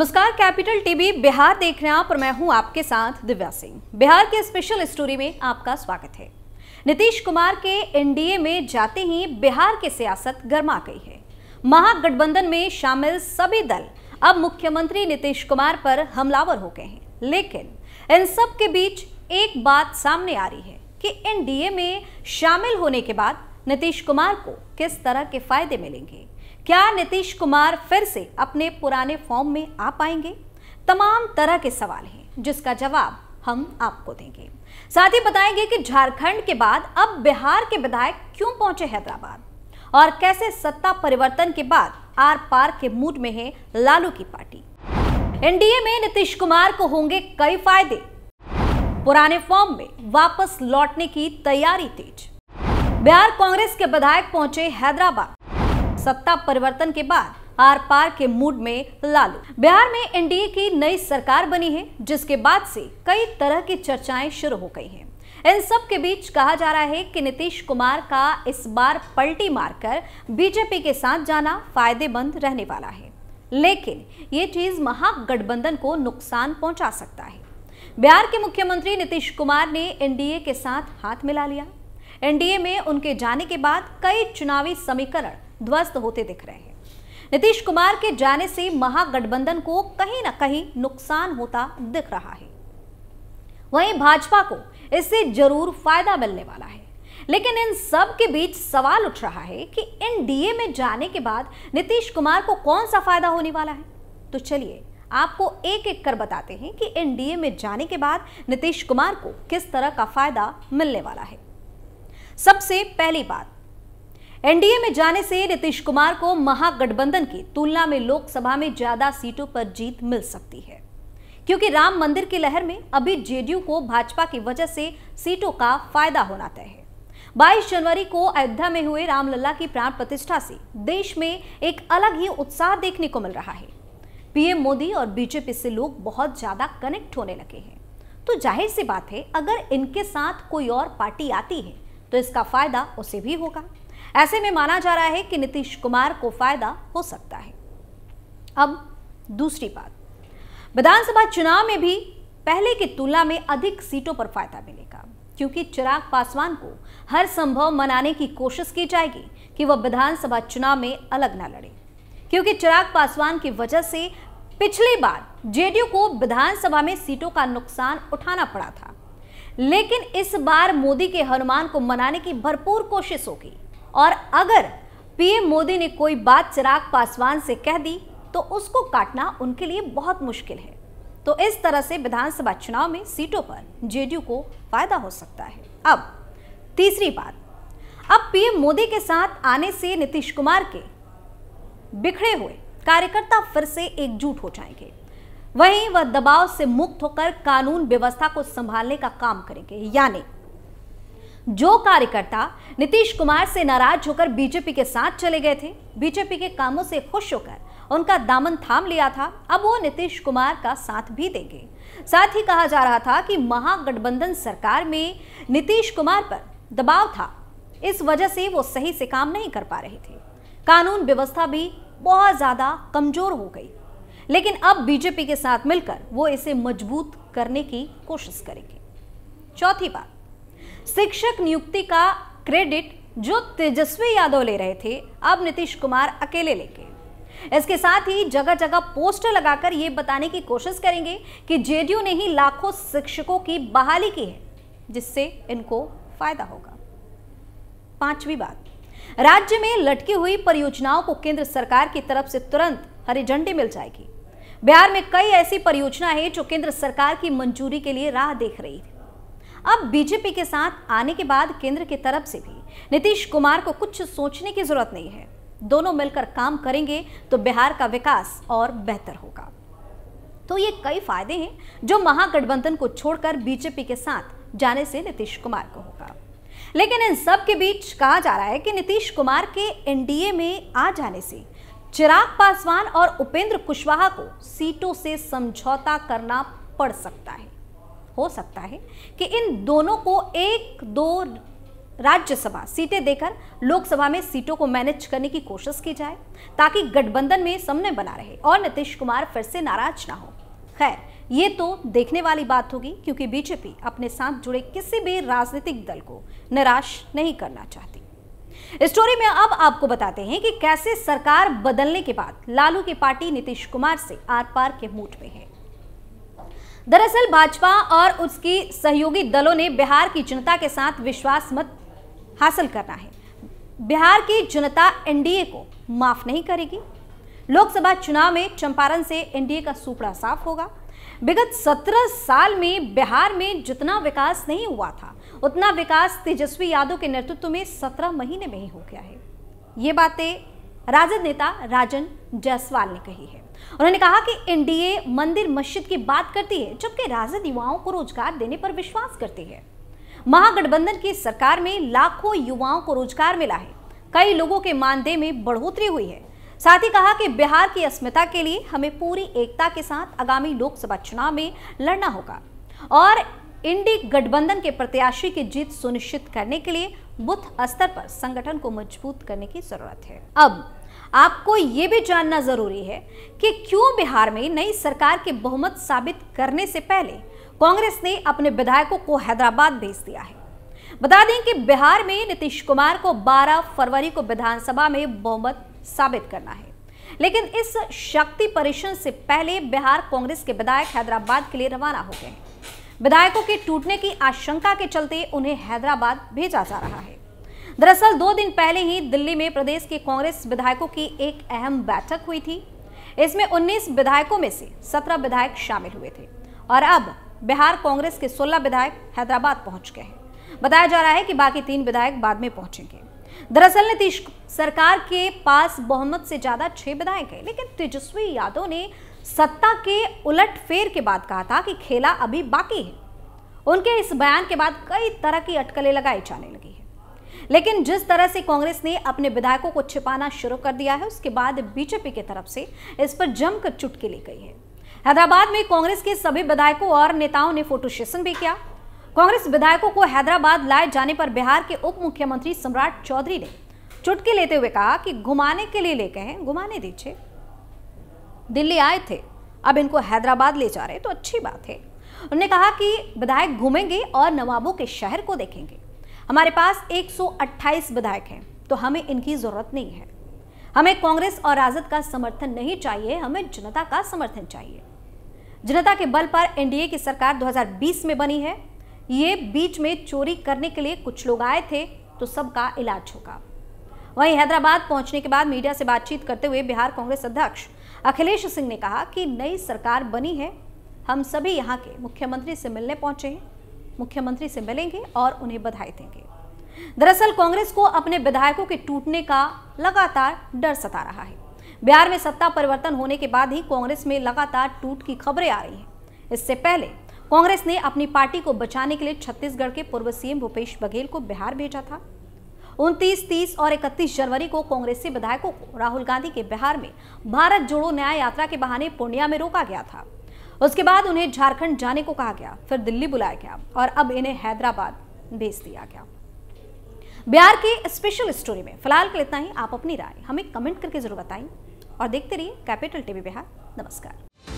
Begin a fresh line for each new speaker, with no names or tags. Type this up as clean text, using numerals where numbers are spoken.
नमस्कार, capital TV Bihar देख रहे हैं आप और मैं हूं आपके साथ दिव्या सिंह। बिहार के स्पेशल स्टोरी में आपका स्वागत है। नीतीश कुमार के एनडीए में जाते ही बिहार की सियासत गर्मा गई है। महागठबंधन में शामिल सभी दल अब मुख्यमंत्री नीतीश कुमार पर हमलावर हो गए हैं, लेकिन इन सब के बीच एक बात सामने आ रही है कि एनडीए में शामिल होने के बाद नीतीश कुमार को किस तरह के फायदे मिलेंगे। क्या नीतीश कुमार फिर से अपने पुराने फॉर्म में आ पाएंगे? तमाम तरह के सवाल हैं जिसका जवाब हम आपको देंगे। साथ ही बताएंगे कि झारखंड के बाद अब बिहार के विधायक क्यों पहुंचे हैदराबाद और कैसे सत्ता परिवर्तन के बाद आर पार के मूड में है लालू की पार्टी। एनडीए में नीतीश कुमार को होंगे कई फायदे। पुराने फॉर्म में वापस लौटने की तैयारी तेज। बिहार कांग्रेस के विधायक पहुंचे हैदराबाद। सत्ता परिवर्तन के बाद आर पार के मूड में लालू। बिहार में एनडीए की नई सरकार बनी है, जिसके बाद से कई तरह की चर्चाएं शुरू हो गई हैं। इन सब के बीच कहा जा रहा है कि नीतीश कुमार का इस बार पलटी मारकर बीजेपी के साथ जाना फायदेमंद रहने वाला है, लेकिन ये चीज महागठबंधन को नुकसान पहुंचा सकता है। बिहार के मुख्यमंत्री नीतीश कुमार ने एनडीए के साथ हाथ मिला लिया। एनडीए में उनके जाने के बाद कई चुनावी समीकरण ध्वस्त होते दिख रहे हैं। नीतीश कुमार के जाने से महागठबंधन को कहीं ना कहीं नुकसान होता दिख रहा है। वहीं भाजपा को इससे जरूर फायदा मिलने वाला है, लेकिन इन सब के बीच सवाल उठ रहा है कि एनडीए में जाने के बाद नीतीश कुमार को कौन सा फायदा होने वाला है। तो चलिए आपको एक एक कर बताते हैं कि एनडीए में जाने के बाद नीतीश कुमार को किस तरह का फायदा मिलने वाला है। सबसे पहली बात, एनडीए में जाने से नीतीश कुमार को महागठबंधन की तुलना में लोकसभा में ज्यादा सीटों पर जीत मिल सकती है, क्योंकि राम मंदिर की लहर में अभी जेडीयू को भाजपा की वजह से सीटों का फायदा होना तय है। 22 जनवरी को अयोध्या में हुए रामलला की प्राण प्रतिष्ठा से देश में एक अलग ही उत्साह देखने को मिल रहा है। पीएम मोदी और बीजेपी से लोग बहुत ज्यादा कनेक्ट होने लगे हैं, तो जाहिर सी बात है अगर इनके साथ कोई और पार्टी आती है तो इसका फायदा उसे भी होगा। ऐसे में माना जा रहा है कि नीतीश कुमार को फायदा हो सकता है। अब दूसरी बात, विधानसभा चुनाव में भी पहले की तुलना में अधिक सीटों पर फायदा मिलेगा, क्योंकि चिराग पासवान को हर संभव मनाने की कोशिश की जाएगी कि वह विधानसभा चुनाव में अलग न लड़े, क्योंकि चिराग पासवान की वजह से पिछली बार जेडीयू को विधानसभा में सीटों का नुकसान उठाना पड़ा था। लेकिन इस बार मोदी के हनुमान को मनाने की भरपूर कोशिश होगी, और अगर पीएम मोदी ने कोई बात चिराग पासवान से कह दी तो उसको काटना उनके लिए बहुत मुश्किल है। तो इस तरह से विधानसभा चुनाव में सीटों पर जेडीयू को फायदा हो सकता है। अब तीसरी बात, अब पीएम मोदी के साथ आने से नीतीश कुमार के बिखरे हुए कार्यकर्ता फिर से एकजुट हो जाएंगे। वहीं वह दबाव से मुक्त होकर कानून व्यवस्था को संभालने का काम करेंगे। यानी जो कार्यकर्ता नीतीश कुमार से नाराज होकर बीजेपी के साथ चले गए थे, बीजेपी के कामों से खुश होकर उनका दामन थाम लिया था, अब वो नीतीश कुमार का साथ भी देंगे। साथ ही कहा जा रहा था कि महागठबंधन सरकार में नीतीश कुमार पर दबाव था, इस वजह से वो सही से काम नहीं कर पा रहे थे। कानून व्यवस्था भी बहुत ज्यादा कमजोर हो गई, लेकिन अब बीजेपी के साथ मिलकर वो इसे मजबूत करने की कोशिश करेंगे। चौथी बात, शिक्षक नियुक्ति का क्रेडिट जो तेजस्वी यादव ले रहे थे, अब नीतीश कुमार अकेले लेंगे। इसके साथ ही जगह जगह पोस्टर लगाकर यह बताने की कोशिश करेंगे कि जेडीयू ने ही लाखों शिक्षकों की बहाली की है, जिससे इनको फायदा होगा। पांचवी बात, राज्य में लटकी हुई परियोजनाओं को केंद्र सरकार की तरफ से तुरंत हरी झंडी मिल जाएगी। बिहार में कई ऐसी परियोजनाएं हैं जो केंद्र सरकार की मंजूरी के लिए राह देख रही थी। अब बीजेपी के साथ आने के बाद केंद्र की तरफ से भी नीतीश कुमार को कुछ सोचने की जरूरत नहीं है। दोनों मिलकर काम करेंगे तो बिहार का विकास और बेहतर होगा। तो ये कई फायदे हैं जो महागठबंधन को छोड़कर बीजेपी के साथ जाने से नीतीश कुमार को होगा। लेकिन इन सब के बीच कहा जा रहा है कि नीतीश कुमार के एनडीए में आ जाने से चिराग पासवान और उपेंद्र कुशवाहा को सीटों से समझौता करना पड़ सकता है। हो सकता है कि इन दोनों को 1-2 राज्यसभा सीटें देकर लोकसभा में सीटों को मैनेज करने की कोशिश की जाए ताकि गठबंधन में समन्वय बना रहे और नीतीश कुमार फिर से नाराज ना हो। खैर, ये तो देखने वाली बात होगी, क्योंकि बीजेपी अपने साथ जुड़े किसी भी राजनीतिक दल को निराश नहीं करना चाहती। इस स्टोरी में अब आपको बताते हैं कि कैसे सरकार बदलने के बाद लालू की पार्टी नीतीश कुमार से आर पार के मूड में है। दरअसल भाजपा और उसकी सहयोगी दलों ने बिहार की जनता के साथ विश्वास मत हासिल करना है। बिहार की जनता एनडीए को माफ नहीं करेगी। लोकसभा चुनाव में चंपारण से एनडीए का सुपड़ा साफ होगा। विगत 17 साल में बिहार में जितना विकास नहीं हुआ था, उतना विकास तेजस्वी यादव के नेतृत्व में 17 महीने में ही हो गया है। ये बातें राजद नेता राजन जायसवाल ने कही है। उन्होंने कहा कि एनडीए मंदिर मस्जिद की बात करती है, जबकि राजद युवाओं को रोजगार देने पर विश्वास करती है। महागठबंधन की सरकार में लाखों युवाओं को रोजगार मिला है। कई लोगों के मानदेय में बढ़ोतरी हुई है। साथ ही कहा कि बिहार की अस्मिता के लिए हमें पूरी एकता के साथ आगामी लोकसभा चुनाव में लड़ना होगा और इंडी गठबंधन के प्रत्याशी की जीत सुनिश्चित करने के लिए बूथ स्तर पर संगठन को मजबूत करने की जरूरत है। अब आपको ये भी जानना जरूरी है कि क्यों बिहार में नई सरकार के बहुमत साबित करने से पहले कांग्रेस ने अपने विधायकों को हैदराबाद भेज दिया है। बता दें कि बिहार में नीतीश कुमार को 12 फरवरी को विधानसभा में बहुमत साबित करना है, लेकिन इस शक्ति परीक्षण से पहले बिहार कांग्रेस के विधायक हैदराबाद के लिए रवाना हो गए हैं। विधायकों के टूटने की आशंका के चलते उन्हें हैदराबाद भेजा जा रहा है। दरअसल 2 दिन पहले ही दिल्ली में प्रदेश के कांग्रेस विधायकों की एक अहम बैठक हुई थी। इसमें 19 विधायकों में से 17 विधायक शामिल हुए थे और अब बिहार कांग्रेस के 16 विधायक हैदराबाद पहुंच गए हैं। बताया जा रहा है कि बाकी 3 विधायक बाद में पहुंचेंगे। दरअसल नीतीश सरकार के पास बहुमत से ज्यादा 6 विधायक हैं, लेकिन तेजस्वी यादव ने सत्ता के उलटफेर के बाद कहा था कि खेला अभी बाकी है। उनके इस बयान के बाद कई तरह की अटकलें लगाई जाने लगी है, लेकिन जिस तरह से कांग्रेस ने अपने विधायकों को छिपाना शुरू कर दिया है, उसके बाद बीजेपी की तरफ से इस पर जमकर चुटकी ली गई है। हैदराबाद में कांग्रेस के सभी विधायकों और नेताओं ने फोटो सेशन भी किया। कांग्रेस विधायकों को हैदराबाद लाए जाने पर बिहार के उप मुख्यमंत्री सम्राट चौधरी ने चुटकी लेते हुए कहा कि घुमाने के लिए लेके हैं, घुमाने दीजिए। दिल्ली आए थे, अब इनको हैदराबाद ले जा रहे तो अच्छी बात है। उन्होंने कहा कि विधायक घूमेंगे और नवाबों के शहर को देखेंगे। हमारे पास 128 विधायक हैं, तो हमें इनकी जरूरत नहीं है। हमें कांग्रेस और राजद का समर्थन नहीं चाहिए, हमें जनता का समर्थन चाहिए। जनता के बल पर एनडीए की सरकार 2020 में बनी है। ये बीच में चोरी करने के लिए कुछ लोग आए थे, तो सबका इलाज होगा। वहीं हैदराबाद पहुंचने के बाद मीडिया से बातचीत करते हुए बिहार कांग्रेस अध्यक्ष अखिलेश सिंह ने कहा कि नई सरकार बनी है, हम सभी यहाँ के मुख्यमंत्री से मिलने पहुंचे हैं, मुख्यमंत्री से मिलेंगे और उन्हें बधाई देंगे। दरअसल कांग्रेस को अपने विधायकों के टूटने का लगातार डर सता रहा है। बिहार में सत्ता परिवर्तन होने के बाद ही कांग्रेस में लगातार टूट की खबरें आ रही हैं। इससे पहले कांग्रेस ने अपनी पार्टी को बचाने के लिए छत्तीसगढ़ के पूर्व सीएम भूपेश बघेल को बिहार भेजा था। 29, 30 और 31 जनवरी को कांग्रेसी विधायकों को राहुल गांधी के बिहार में भारत जोड़ो न्याय यात्रा के बहाने पूर्णिया में रोका गया था। उसके बाद उन्हें झारखंड जाने को कहा गया, फिर दिल्ली बुलाया गया और अब इन्हें हैदराबाद भेज दिया गया। बिहार की स्पेशल स्टोरी में फिलहाल के लिए इतना ही। आप अपनी राय हमें कमेंट करके जरूर बताएं और देखते रहिए कैपिटल टीवी बिहार। नमस्कार।